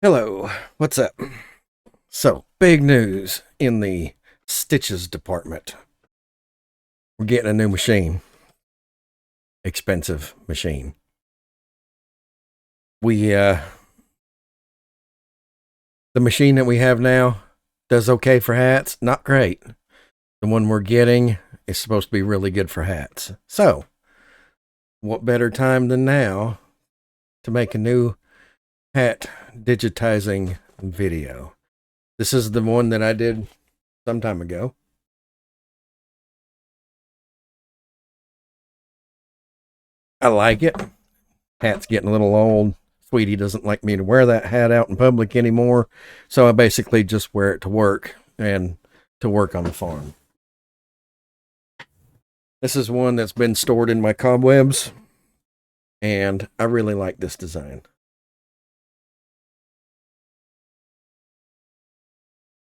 Hello, what's up? So, big news in the stitches department. We're getting a new machine. Expensive machine. The machine that we have now does okay for hats, not great. The one we're getting is supposed to be really good for hats. So, what better time than now to make a new hat digitizing video? This is the one that I did some time ago. I like it. Hat's getting a little old. Sweetie doesn't like me to wear that hat out in public anymore, so I basically just wear it to work and to work on the farm. This is one that's been stored in my cobwebs, and I really like this design.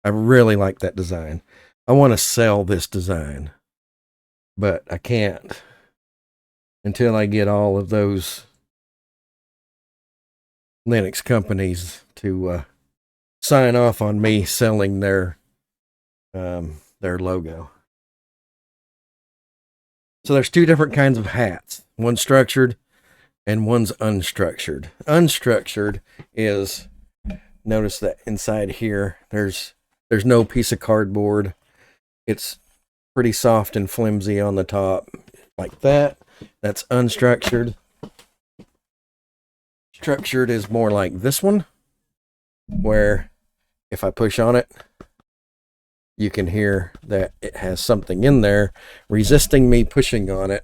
I really like that design. I want to sell this design, but I can't until I get all of those Linux companies to sign off on me selling their logo. So there's two different kinds of hats. One's structured and one's unstructured. Unstructured is, notice that inside here there's no piece of cardboard. It's pretty soft and flimsy on the top like that. That's unstructured. Structured is more like this one, where if I push on it, you can hear that it has something in there resisting me pushing on it.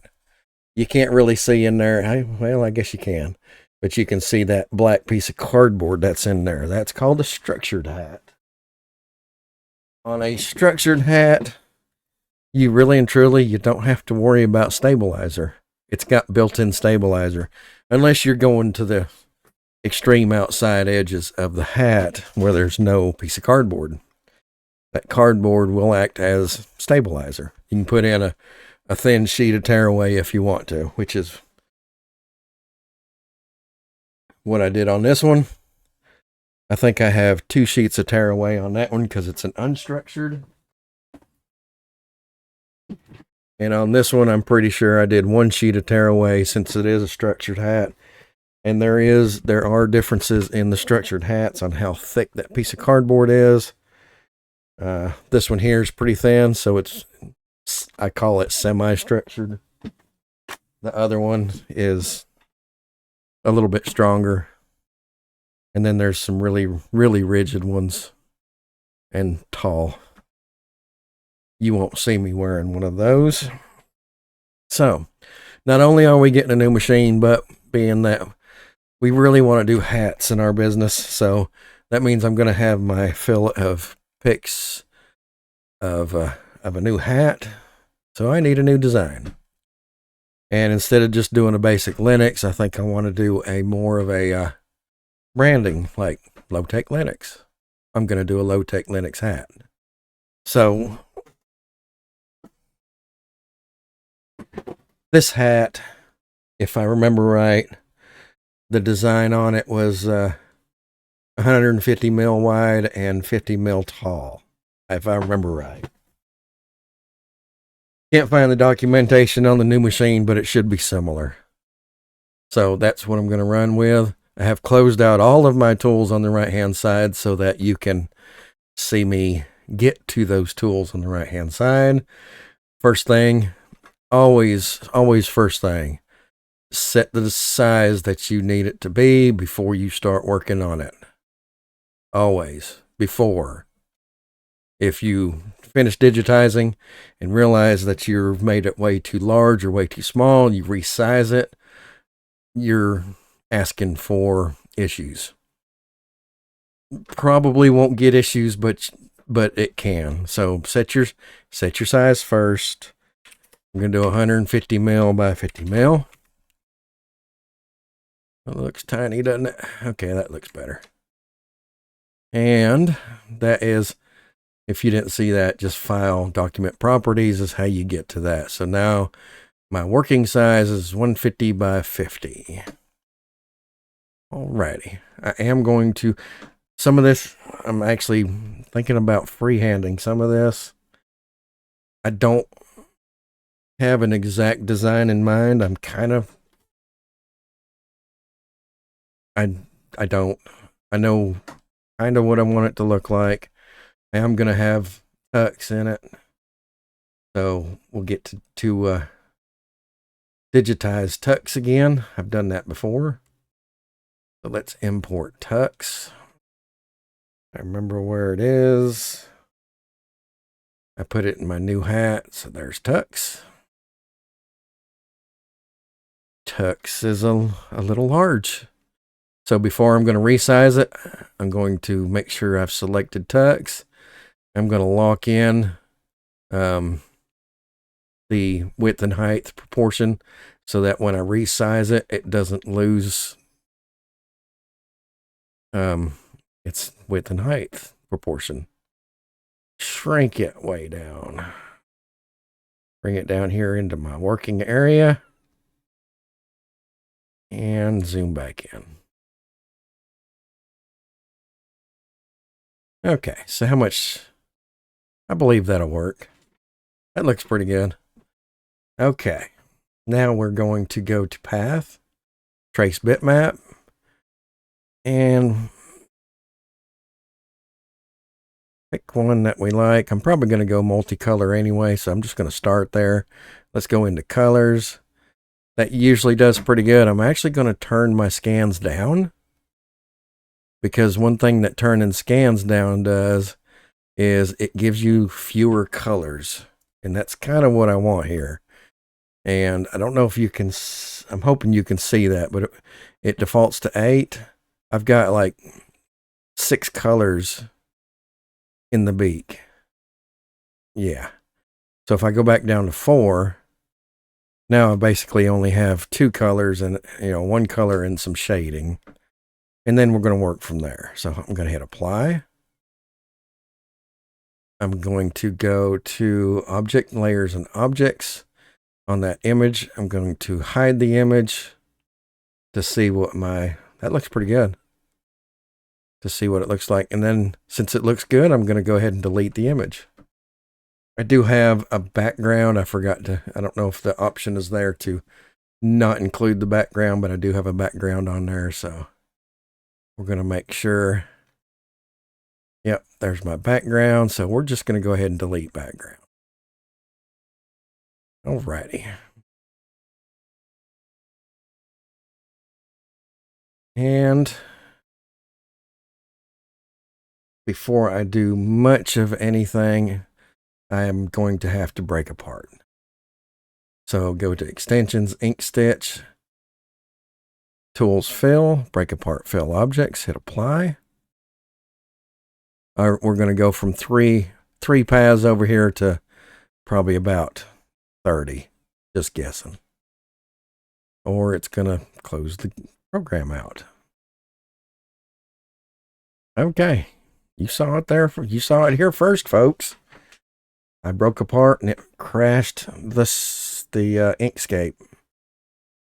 You can't really see in there. Well, I guess you can, but you can see that black piece of cardboard that's in there. That's called a structured hat. On a structured hat, you really and truly, you don't have to worry about stabilizer. It's got built-in stabilizer, unless you're going to the extreme outside edges of the hat where there's no piece of cardboard. That cardboard will act as stabilizer. You can put in a thin sheet of tearaway if you want to, which is what I did on this one. I think I have 2 sheets of tearaway on that one because it's an unstructured. And on this one, I'm pretty sure I did 1 sheet of tearaway since it is a structured hat. And there are differences in the structured hats on how thick that piece of cardboard is. This one here is pretty thin, so I call it semi-structured. The other one is a little bit stronger. And then there's some really, really rigid ones and tall. You won't see me wearing one of those. So, not only are we getting a new machine, but being that we really want to do hats in our business, so that means I'm going to have my fill of pics of a new hat. So I need a new design. And instead of just doing a basic Linux, I think I want to do a more of a branding like low-tech Linux. I'm going to do a low-tech Linux hat. So this hat, if I remember right, the design on it was 150 mil wide and 50 mil tall, if I remember right. Can't find the documentation on the new machine, but it should be similar. So that's what I'm going to run with. I have closed out all of my tools on the right-hand side so that you can see me get to those tools on the right-hand side. First thing, always first thing, set the size that you need it to be before you start working on it. Always, before. If you finish digitizing and realize that you've made it way too large or way too small, you resize it, you're asking for issues. Probably won't get issues, but it can. So set your size first. I'm going to do 150 mil by 50 mil. That looks tiny, doesn't it? Okay, that looks better. And that is, if you didn't see that, just file document properties is how you get to that. So now my working size is 150 by 50. Alrighty. I am going to, Some of this, I'm actually thinking about freehanding some of this. I don't have an exact design in mind. I, I don't. I know kind of what I want it to look like. I'm going to have tucks in it. So we'll get to digitize tucks again. I've done that before. So let's import tucks. I remember where it is. I put it in my new hat. So there's tucks. Tux is a little large. So before I'm going to resize it, I'm going to make sure I've selected tux. I'm going to lock in the width and height proportion so that when I resize it, it doesn't lose its width and height proportion. Shrink it way down. Bring it down here into my working area. And zoom back in. Okay, so how much? I believe that'll work. That looks pretty good. Okay, now we're going to go to path, trace bitmap, and pick one that we like. I'm probably going to go multicolor anyway, so I'm just going to start there. Let's go into colors. That usually does pretty good. I'm actually going to turn my scans down, because one thing that turning scans down does is it gives you fewer colors, and that's kind of what I want here. And I don't know if you can, I'm hoping you can see that, but it defaults to 8. I've got like 6 colors in the beak. Yeah. So if I go back down to 4, now I basically only have 2 colors and, 1 color and some shading. And then we're going to work from there. So I'm going to hit apply. I'm going to go to object layers and objects. On that image, I'm going to hide the image to see what that looks pretty good. To see what it looks like. And then since it looks good, I'm going to go ahead and delete the image. I do have a background. I don't know if the option is there to not include the background, but I do have a background on there. So we're going to make sure. Yep, there's my background. So we're just going to go ahead and delete background. Alrighty. And before I do much of anything, I am going to have to break apart. So go to extensions, Inkstitch, tools, fill, break apart fill objects, hit apply. We're going to go from three paths over here to probably about 30, just guessing. Or it's going to close the program out. Okay, you saw it there. You saw it here first, folks. I broke apart and it crashed the Inkscape.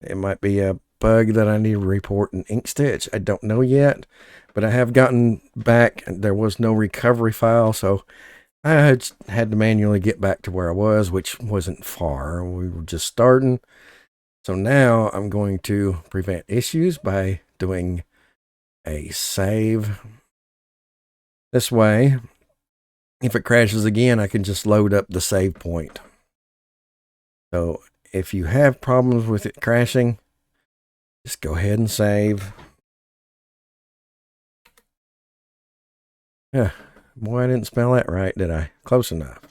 It might be a bug that I need to report in Inkstitch. I don't know yet, but I have gotten back. There was no recovery file, so I had to manually get back to where I was, which wasn't far. We were just starting. So now I'm going to prevent issues by doing a save. This way, if it crashes again, I can just load up the save point. So if you have problems with it crashing, just go ahead and save. Yeah, boy, I didn't spell that right, did I? Close enough.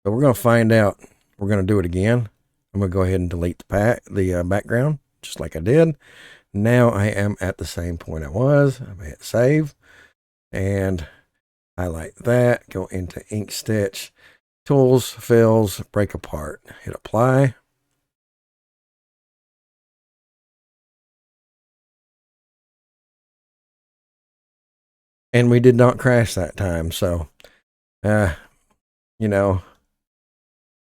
So we're going to find out. We're going to do it again. I'm going to go ahead and delete the background, just like I did. Now I am at the same point I was. I'm going to hit save and highlight that. Go into Inkstitch, tools, fills, break apart. Hit apply. And we did not crash that time. So,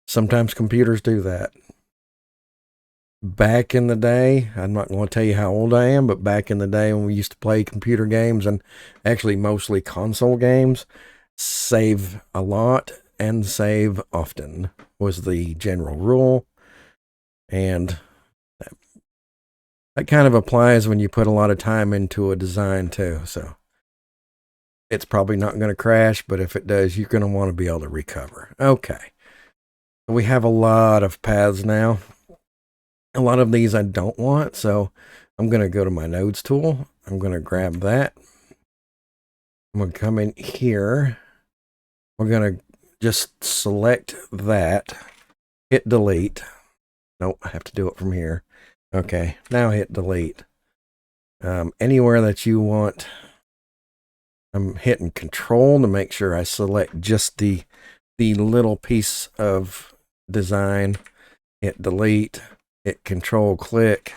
sometimes computers do that. back in the day, I'm not going to tell you how old I am, but back in the day when we used to play computer games, and actually mostly console games, save a lot and save often was the general rule. And that kind of applies when you put a lot of time into a design too. So it's probably not going to crash, but if it does, you're going to want to be able to recover. Okay. We have a lot of paths now. A lot of these I don't want, so I'm going to go to my nodes tool. I'm going to grab that. I'm going to come in here. We're going to just select that. Hit delete. Nope, I have to do it from here. Okay, now hit delete. Anywhere that you want, I'm hitting control to make sure I select just the little piece of design. Hit delete, hit control click,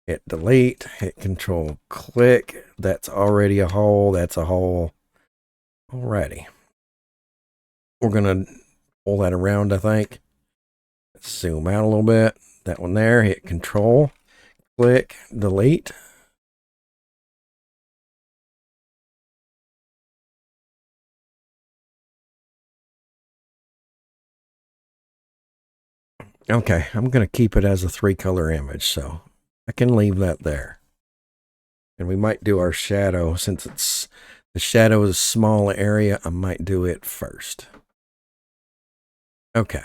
hit delete, hit control click. That's already a hole. That's a hole. Alrighty. We're going to pull that around, I think. Let's zoom out a little bit. That one there, hit control, click, delete. Okay, I'm going to keep it as a 3-color image, so I can leave that there. And we might do our shadow, since the shadow is a small area, I might do it first. Okay.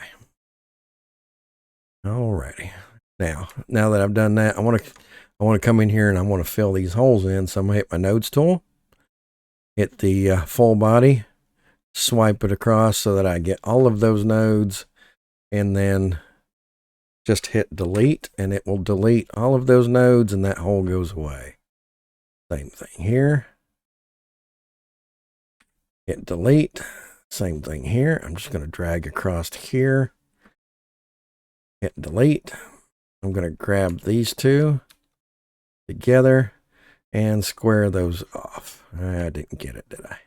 Alrighty. Now that I've done that, I want to come in here and I want to fill these holes in. So I'm gonna hit my nodes tool, hit the full body, swipe it across so that I get all of those nodes, and then just hit delete, and it will delete all of those nodes, and that hole goes away. Same thing here. Hit delete. Same thing here. I'm just going to drag across here. Hit delete. I'm going to grab these two together and square those off. I didn't get it, did I?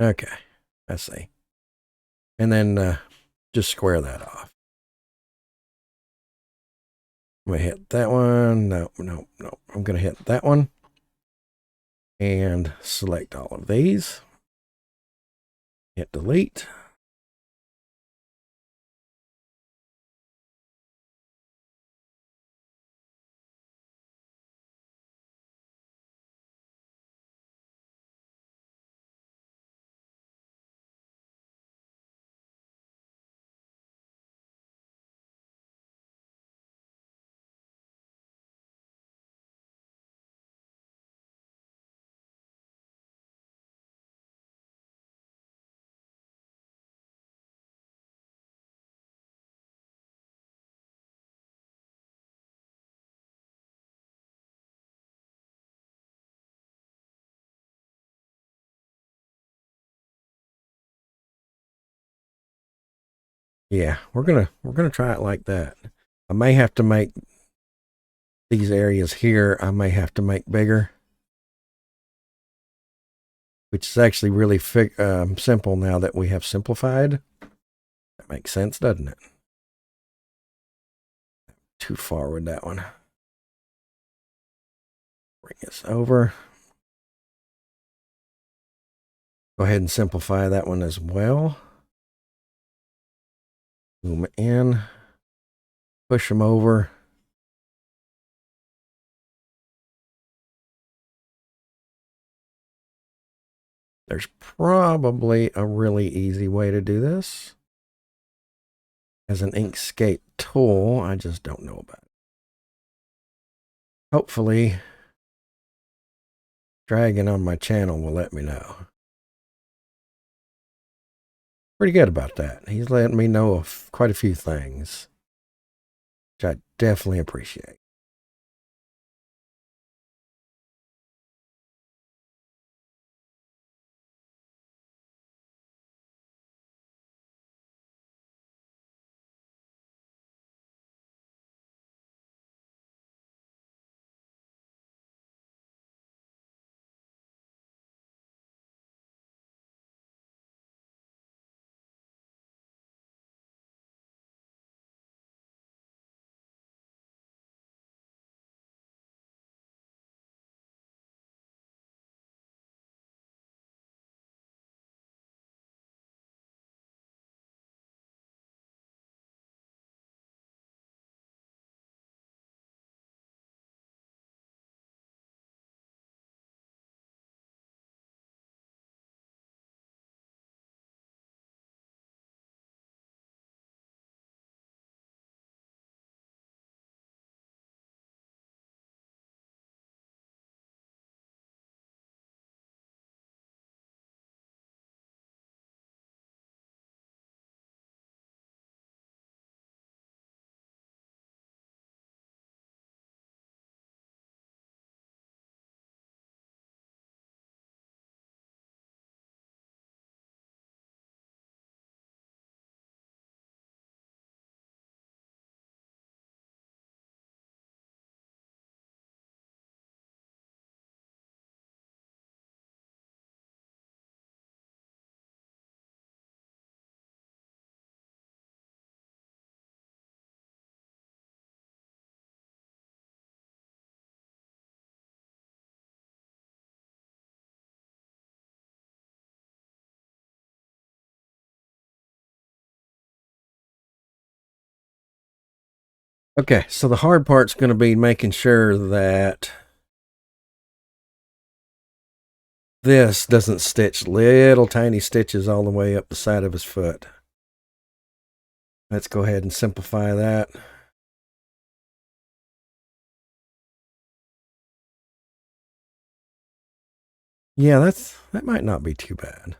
Okay, I see. And then just square that off. I'm going to hit that one. No. I'm going to hit that one and select all of these. Hit delete. Yeah, we're gonna try it like that. I may have to make these areas here, I may have to make bigger, which is actually really simple now that we have simplified. That makes sense, doesn't it? Too far with that one. Bring this over. Go ahead and simplify that one as well. Zoom in, push them over. There's probably a really easy way to do this. As an Inkscape tool, I just don't know about it. Hopefully, Dragon on my channel will let me know. Pretty good about that. He's letting me know of quite a few things, which I definitely appreciate. Okay, so the hard part's going to be making sure that this doesn't stitch little tiny stitches all the way up the side of his foot. Let's go ahead and simplify that. Yeah, that might not be too bad.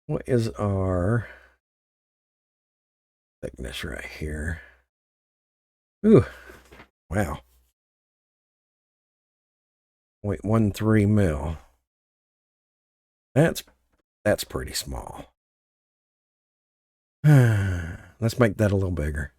What is our thickness right here? Ooh, wow. 0.13 mil. That's pretty small. Let's make that a little bigger.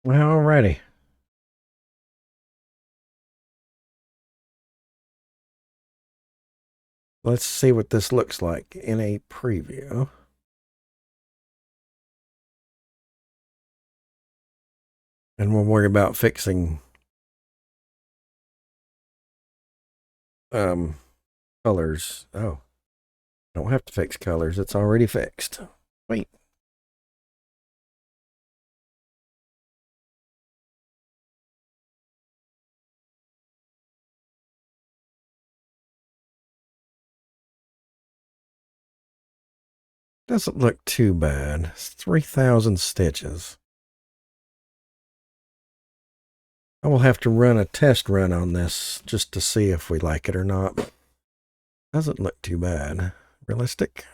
Alrighty. Let's see what this looks like in a preview. And we'll worry about fixing um, colors. Oh, don't have to fix colors. It's already fixed. Wait. Doesn't look too bad. It's 3,000 stitches. I will have to run a test run on this just to see if we like it or not. Doesn't look too bad. Realistic?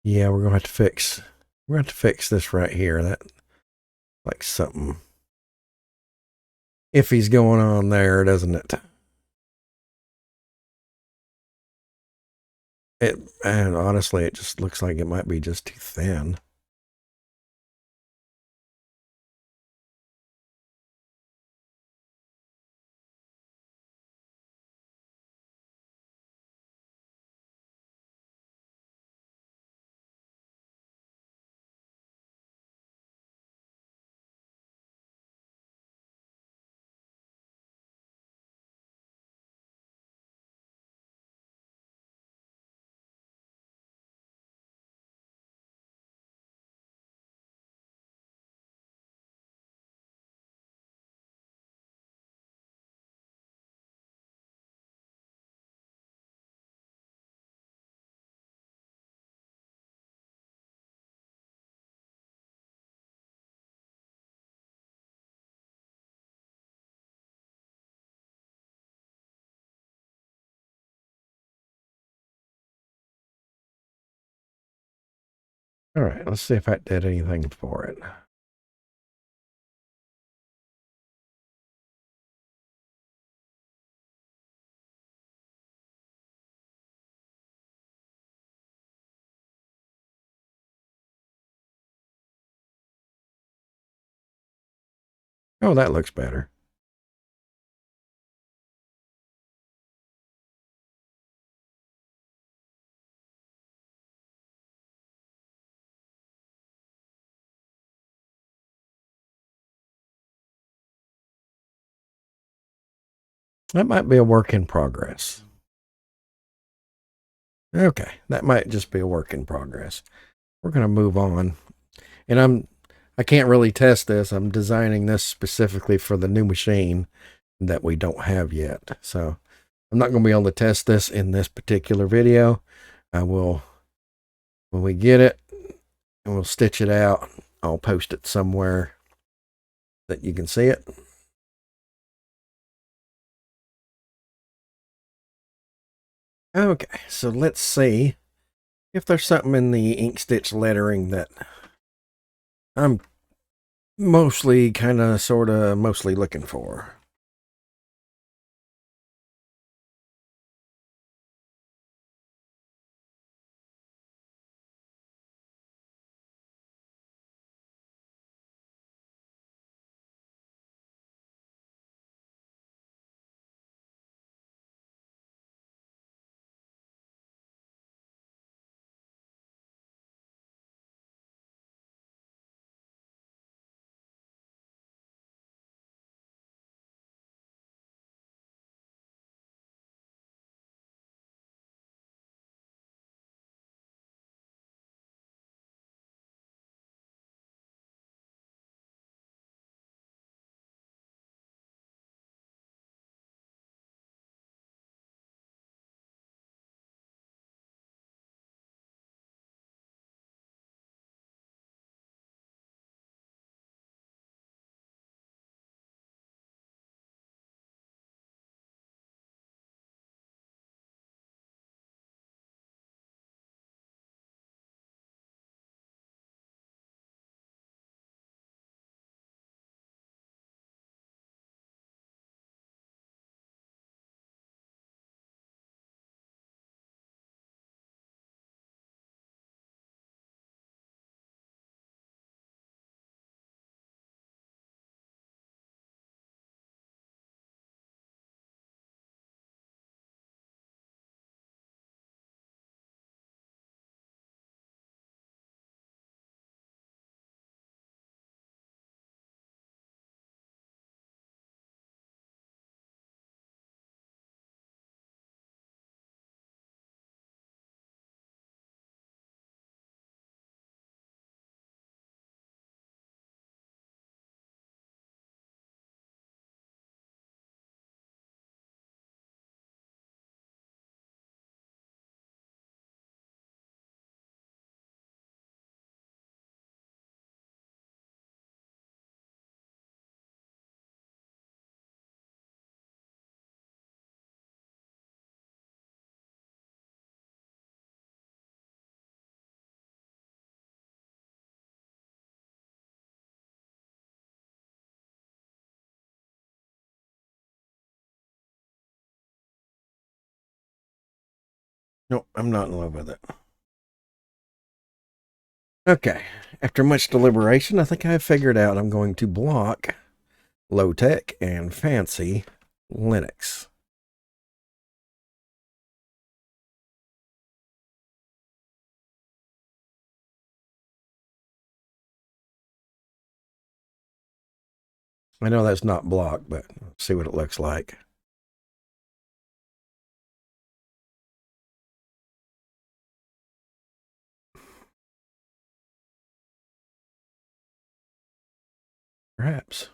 Yeah, we're going to fix this right here. That like something iffy's going on there, doesn't it? And honestly, it just looks like it might be just too thin. All right, let's see if that did anything for it. Oh, that looks better. That might be a work in progress. Okay, that might just be a work in progress. We're going to move on. And I can't really test this. I'm designing this specifically for the new machine that we don't have yet. So I'm not going to be able to test this in this particular video. I will, when we get it and we'll stitch it out, I'll post it somewhere that you can see it. Okay, so let's see if there's something in the Inkstitch lettering that I'm mostly mostly looking for. Nope, I'm not in love with it. Okay, after much deliberation, I think I've figured out I'm going to block low tech and fancy Linux. I know that's not block, but see what it looks like. Perhaps.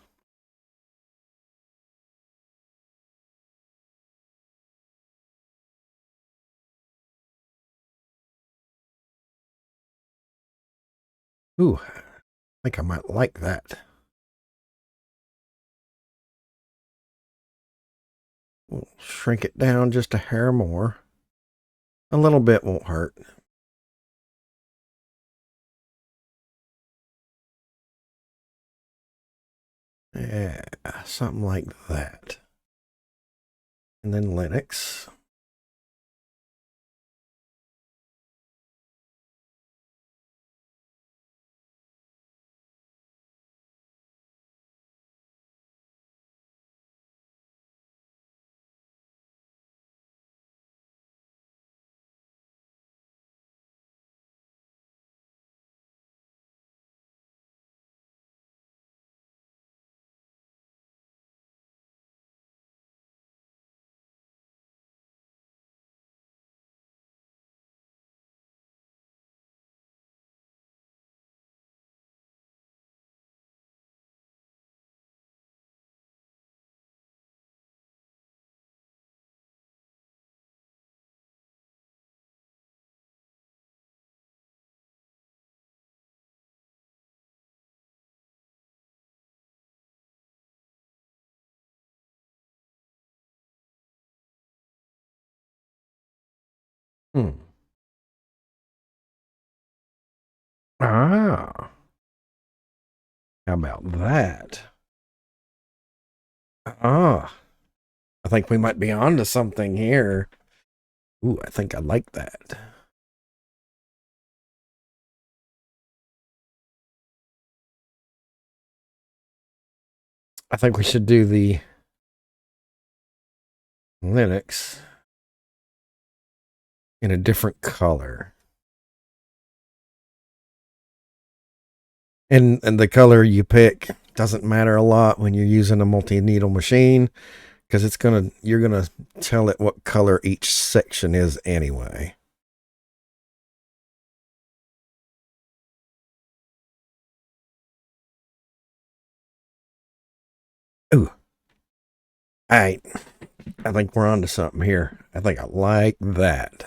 Ooh, I think I might like that. We'll shrink it down just a hair more. A little bit won't hurt. Yeah, something like that. And then Linux. Hmm. Ah, how about that? Ah, I think we might be onto something here. Ooh, I think I like that. I think we should do the Linux in a different color. And the color you pick doesn't matter a lot when you're using a multi-needle machine because you're gonna tell it what color each section is anyway. Ooh, all right. I think we're on to something here. I think I like that.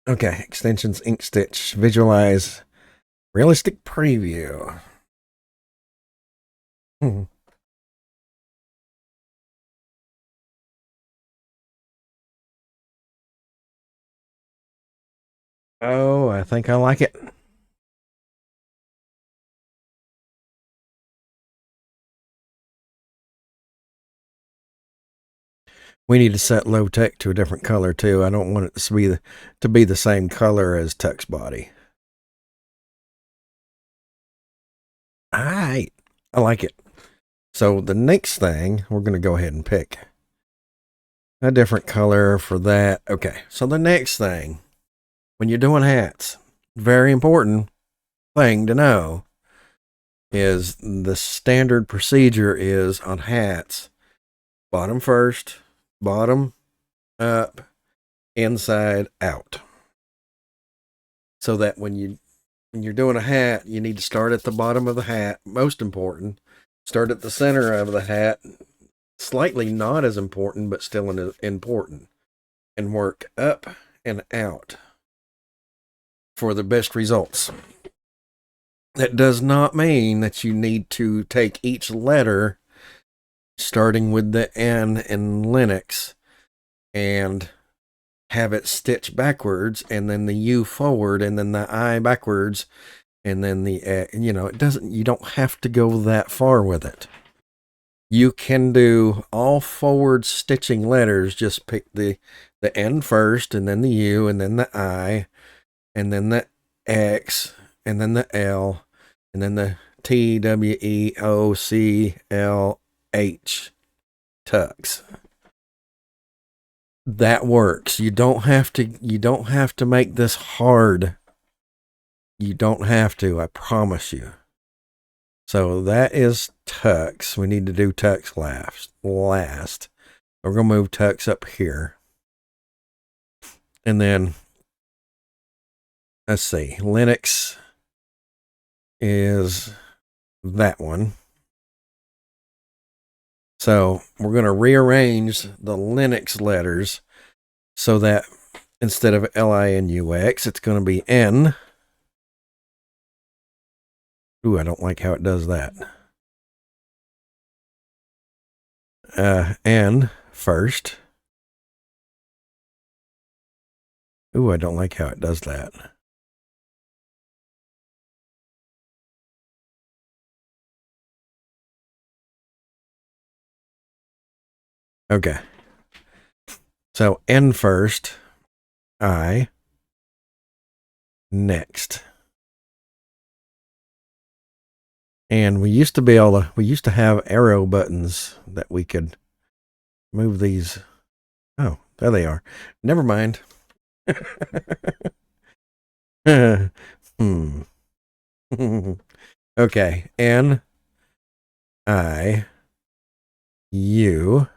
Okay, extensions, Inkstitch, visualize, realistic preview. Hmm. Oh, I think I like it. We need to set low tech to a different color too. I don't want it to be the same color as text body. All right, I like it. So the next thing we're going to go ahead and pick a different color for that. Okay, so the next thing when you're doing hats, very important thing to know is the standard procedure is on hats bottom first, bottom up, inside out. So that when you're doing a hat, you need to start at the bottom of the hat, most important. Start at the center of the hat, slightly not as important, but still important, and work up and out for the best results. That does not mean that you need to take each letter, starting with the N in Linux, and have it stitch backwards, and then the U forward, and then the I backwards, and then it doesn't. You don't have to go that far with it. You can do all forward stitching letters. Just pick the N first, and then the U, and then the I, and then the X, and then the L, and then the TWEOCLH tux. That works. You don't have to make this hard. You don't have to, I promise you. So that is tux. We need to do tux last. We're going to move tux up here. And then let's see. Linux is that one. So we're going to rearrange the Linux letters so that instead of LINUX, it's going to be N. Ooh, I don't like how it does that. N first. Ooh, I don't like how it does that. Okay. So N first, I next. And we used to have arrow buttons that we could move these. Oh, there they are. Never mind. hmm. Okay. N, I, U,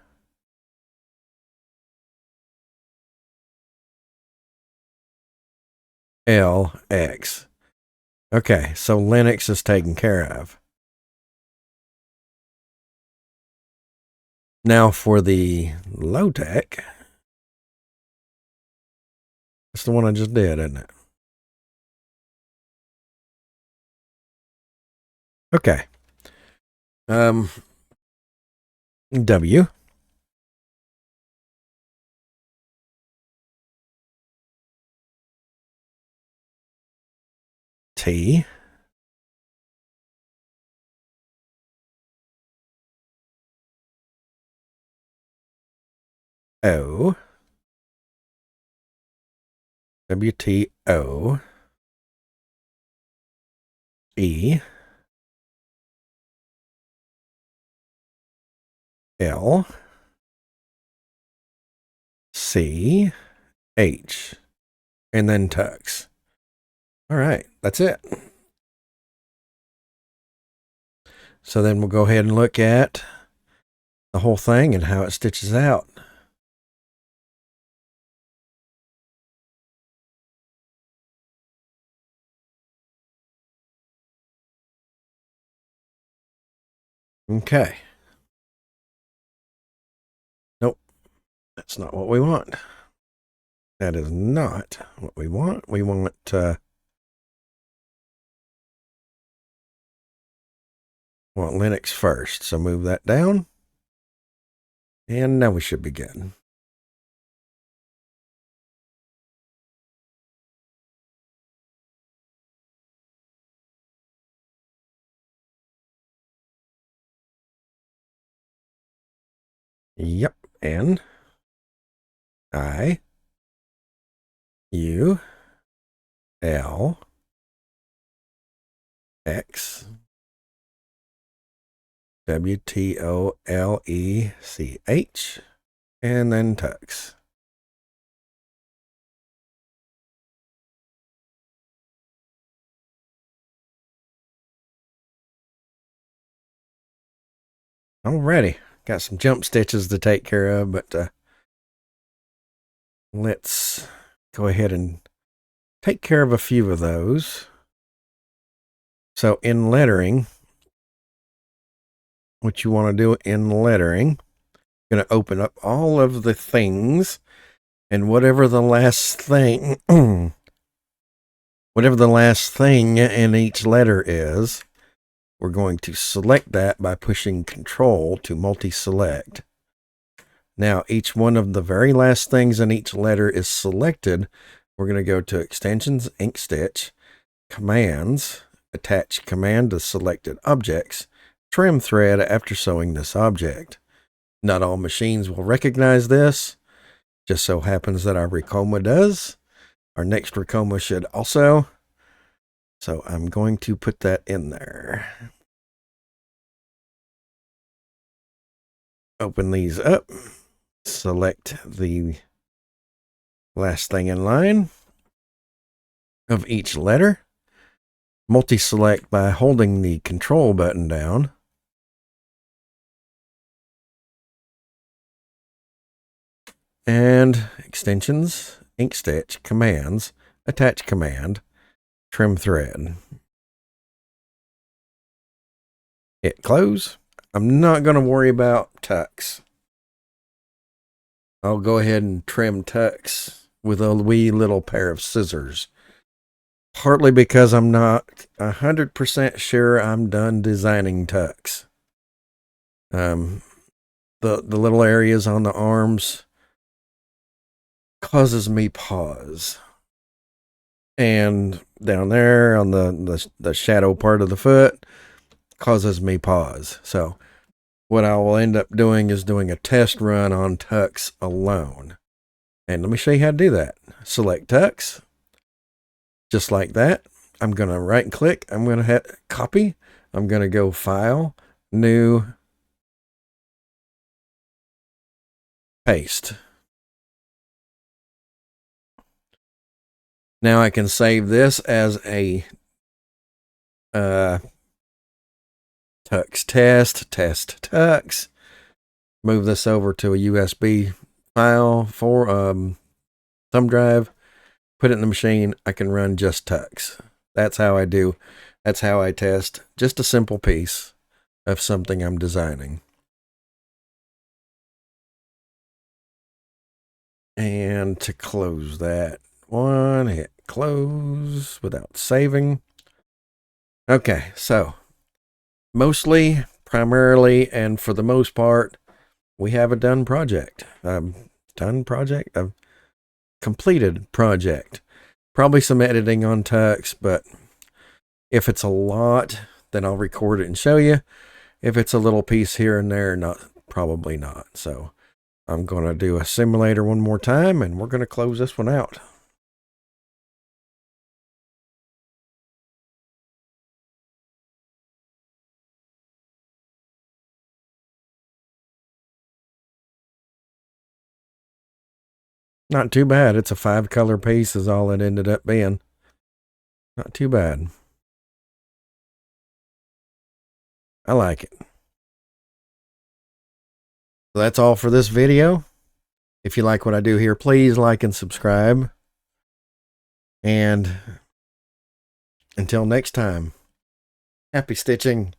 L, X. Okay. So Linux is taken care of. Now for the low tech. It's the one I just did, isn't it? Okay. W, T, O, W, T, O, E, L, C, H, and then tux. All right, that's it. So then we'll go ahead and look at the whole thing and how it stitches out. Okay. Nope, that's not what we want. That is not what we want. We want Linux first. So move that down. And now we should be good. Yep. N, I, U, L, X, W, T, O, L, E, C, H, and then tux. Alrighty. Got some jump stitches to take care of, but let's go ahead and take care of a few of those. So in lettering, what you want to do in lettering, you're going to open up all of the things, and whatever the last thing in each letter is, we're going to select that by pushing Control to multi-select. Now, each one of the very last things in each letter is selected. We're going to go to Extensions, Inkstitch, Commands, Attach Command to Selected Objects, Trim Thread after sewing this object. Not all machines will recognize this. Just so happens that our Ricoma does. Our next Ricoma should also. So I'm going to put that in there. Open these up. Select the last thing in line of each letter. Multi-select by holding the Control button down. And Extensions, Inkstitch, Commands, Attach Command, Trim Thread. Hit close. I'm not going to worry about tux. I'll go ahead and trim tux with a wee little pair of scissors. Partly because I'm not 100% sure I'm done designing tux. The little areas on the arms causes me pause. And down there on the shadow part of the foot causes me pause. So what I will end up doing is doing a test run on tux alone. And let me show you how to do that. Select tux, just like that. I'm going to right click. I'm going to hit copy. I'm going to go File, New, Paste. Now I can save this as a tux test tux. Move this over to a USB file for thumb drive. Put it in the machine. I can run just tux. That's how I do. That's how I test just a simple piece of something I'm designing. And to close that one, hit close without saving. Okay, so mostly, primarily, and for the most part, we have a done project. A completed project. Probably some editing on tux, but if it's a lot, then I'll record it and show you. If it's a little piece here and there, probably not. So I'm going to do a simulator one more time, and we're going to close this one out. Not too bad. It's a 5-color piece is all it ended up being. Not too bad. I like it. So that's all for this video. If you like what I do here, please like and subscribe. And until next time, happy stitching.